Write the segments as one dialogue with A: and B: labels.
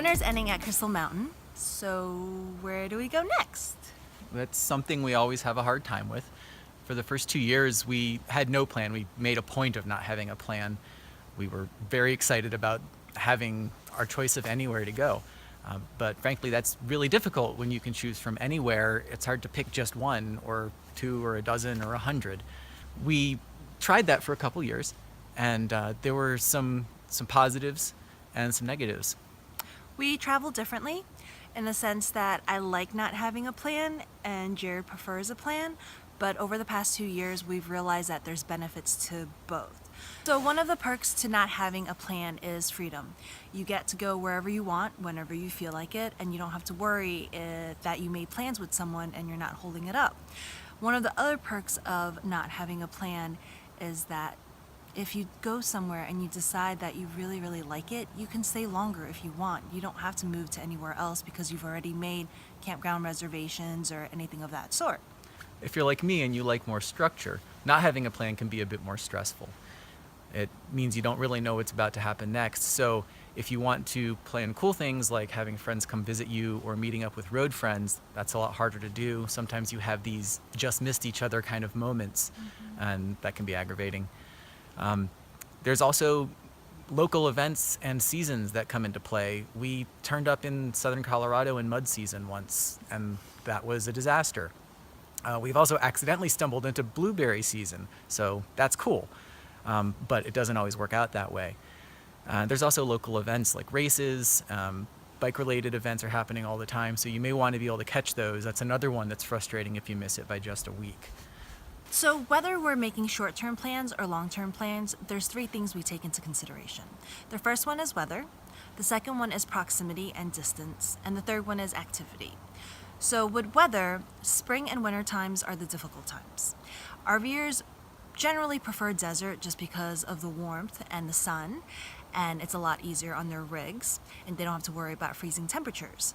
A: Winter's ending at Crystal Mountain, so where do we go next?
B: That's something we always have a hard time with. For the first 2 years, we had no plan. We made a point of not having a plan. We were very excited about having our choice of anywhere to go. But frankly, that's really difficult when you can choose from anywhere. It's hard to pick just one or two or a dozen or 100. We tried that for a couple years, and there were some positives and some negatives.
A: We travel differently in the sense that I like not having a plan and Jared prefers a plan, but over the past 2 years we've realized that there's benefits to both. So one of the perks to not having a plan is freedom. You get to go wherever you want, whenever you feel like it, and you don't have to worry that you made plans with someone and you're not holding it up. One of the other perks of not having a plan is that if you go somewhere and you decide that you really, really like it, you can stay longer if you want. You don't have to move to anywhere else because you've already made campground reservations or anything of that sort.
B: If you're like me and you like more structure, not having a plan can be a bit more stressful. It means you don't really know what's about to happen next. So if you want to plan cool things like having friends come visit you or meeting up with road friends, that's a lot harder to do. Sometimes you have these just missed each other kind of moments, and that can be aggravating. There's also local events and seasons that come into play. We turned up in southern Colorado in mud season once, and that was a disaster. We've also accidentally stumbled into blueberry season, so that's cool. But it doesn't always work out that way. There's also local events like races, bike-related events are happening all the time, so you may want to be able to catch those. That's another one that's frustrating if you miss it by just a week.
A: So whether we're making short-term plans or long-term plans, there's 3 things we take into consideration. The first one is weather, the second one is proximity and distance, and the third one is activity. So with weather, spring and winter times are the difficult times. RVers generally prefer desert just because of the warmth and the sun, and it's a lot easier on their rigs, and they don't have to worry about freezing temperatures.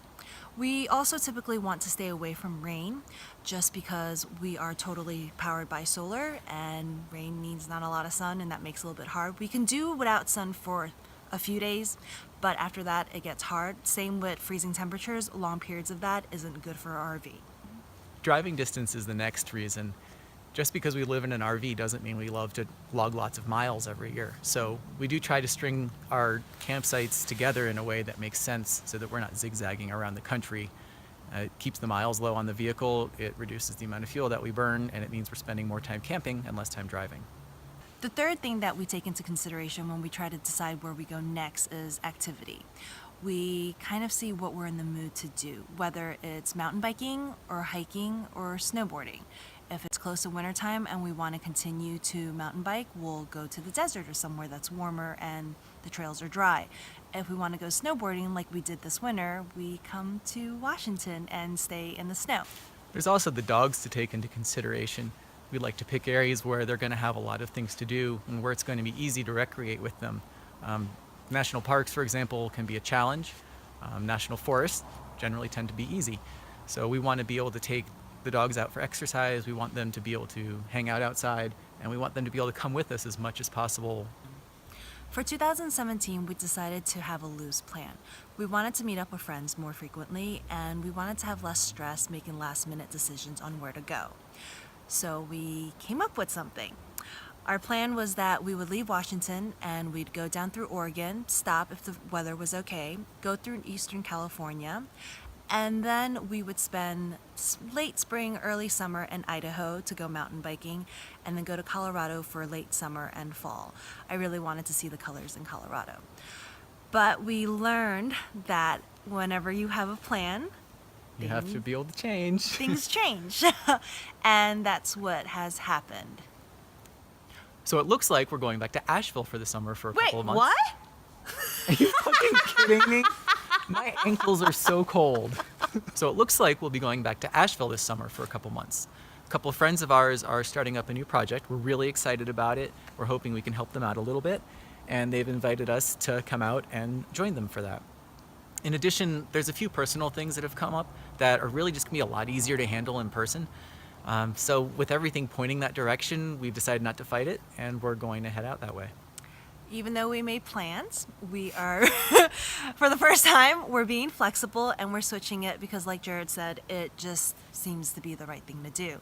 A: We also typically want to stay away from rain just because we are totally powered by solar, and rain means not a lot of sun, and that makes it a little bit hard. We can do without sun for a few days, but after that it gets hard. Same with freezing temperatures. Long periods of that isn't good for our RV.
B: Driving distance is the next reason. Just because we live in an RV doesn't mean we love to log lots of miles every year. So we do try to string our campsites together in a way that makes sense so that we're not zigzagging around the country. It keeps the miles low on the vehicle, it reduces the amount of fuel that we burn, and it means we're spending more time camping and less time driving.
A: The third thing that we take into consideration when we try to decide where we go next is activity. We kind of see what we're in the mood to do, whether it's mountain biking or hiking or snowboarding. If it's close to wintertime and we want to continue to mountain bike, we'll go to the desert or somewhere that's warmer and the trails are dry. If we want to go snowboarding like we did this winter, we come to Washington and stay in the snow.
B: There's also the dogs to take into consideration. We like to pick areas where they're going to have a lot of things to do and where it's going to be easy to recreate with them. National parks, for example, can be a challenge. National forests generally tend to be easy. So we want to be able to take the dogs out for exercise, we want them to be able to hang out outside, and we want them to be able to come with us as much as possible.
A: For 2017, we decided to have a loose plan. We wanted to meet up with friends more frequently, and we wanted to have less stress making last-minute decisions on where to go. So we came up with something. Our plan was that we would leave Washington and we'd go down through Oregon, stop if the weather was okay, go through Eastern California, and then we would spend late spring, early summer in Idaho to go mountain biking, and then go to Colorado for late summer and fall. I really wanted to see the colors in Colorado. But we learned that whenever you have a plan,
B: You have to be able to change.
A: things change. And that's what has happened.
B: So it looks like we're going back to Asheville for the summer for a couple of months.
A: What?
B: Are you fucking kidding me? My ankles are so cold. So it looks like we'll be going back to Asheville this summer for a couple months. A couple of friends of ours are starting up a new project. We're really excited about it. We're hoping we can help them out a little bit. And they've invited us to come out and join them for that. In addition, there's a few personal things that have come up that are really just gonna be a lot easier to handle in person. So with everything pointing that direction, we've decided not to fight it, and we're going to head out that way.
A: Even though we made plans, we are, for the first time, we're being flexible and we're switching it because, like Jared said, it just seems to be the right thing to do.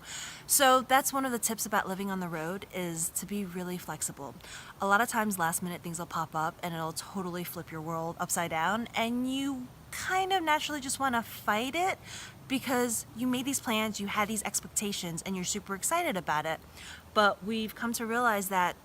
A: So that's one of the tips about living on the road, is to be really flexible. A lot of times, last minute things will pop up and it'll totally flip your world upside down, and you kind of naturally just want to fight it because you made these plans, you had these expectations, and you're super excited about it. But we've come to realize that,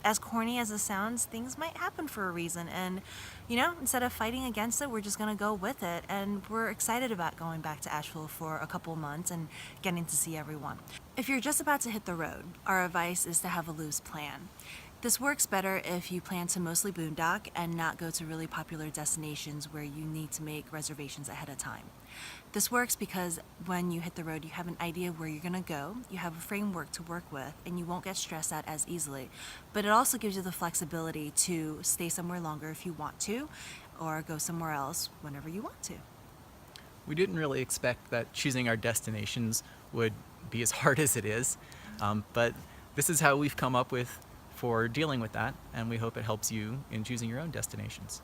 A: as corny as it sounds, things might happen for a reason. And, instead of fighting against it, we're just going to go with it. And we're excited about going back to Asheville for a couple months and getting to see everyone. If you're just about to hit the road, our advice is to have a loose plan. This works better if you plan to mostly boondock and not go to really popular destinations where you need to make reservations ahead of time. This works because when you hit the road, you have an idea of where you're going to go, you have a framework to work with, and you won't get stressed out as easily. But it also gives you the flexibility to stay somewhere longer if you want to, or go somewhere else whenever you want to.
B: We didn't really expect that choosing our destinations would be as hard as it is, but this is how we've come up with for dealing with that, and we hope it helps you in choosing your own destinations.